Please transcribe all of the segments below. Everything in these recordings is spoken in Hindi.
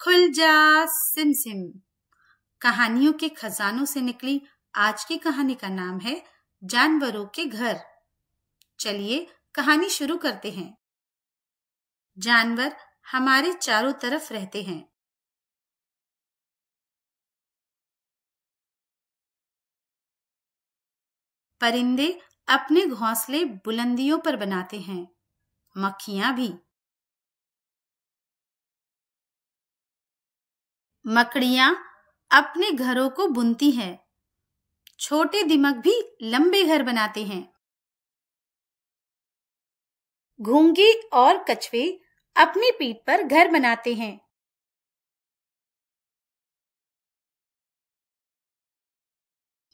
खुल जा सिम सिम। कहानियों के खजानों से निकली आज की कहानी का नाम है जानवरों के घर। चलिए कहानी शुरू करते हैं। जानवर हमारे चारों तरफ रहते हैं। परिंदे अपने घोंसले बुलंदियों पर बनाते हैं, मक्खियां भी। मकड़ियां अपने घरों को बुनती हैं। छोटे दिमक भी लंबे घर बनाते हैं। घोंघी और कछुए अपनी पीठ पर घर बनाते हैं।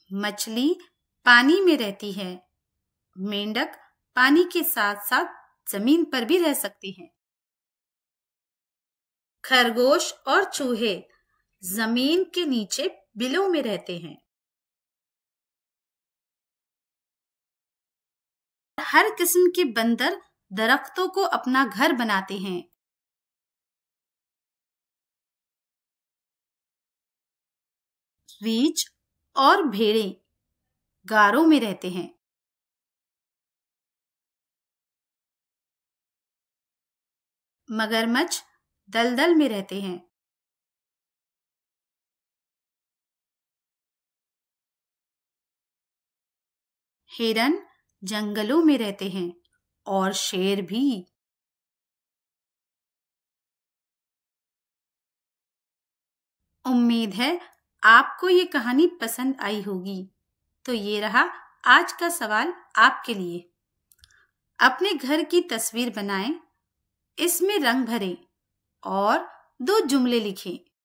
मछली पानी में रहती है। मेंढक पानी के साथ साथ जमीन पर भी रह सकती हैं। खरगोश और चूहे जमीन के नीचे बिलों में रहते हैं। हर किस्म के बंदर दरख्तों को अपना घर बनाते हैं। रीछ और भेड़े गारों में रहते हैं। मगरमच्छ दलदल में रहते हैं। हिरन जंगलों में रहते हैं और शेर भी। उम्मीद है आपको ये कहानी पसंद आई होगी। तो ये रहा आज का सवाल आपके लिए। अपने घर की तस्वीर बनाएं, इसमें रंग भरें और 2 जुमले लिखें।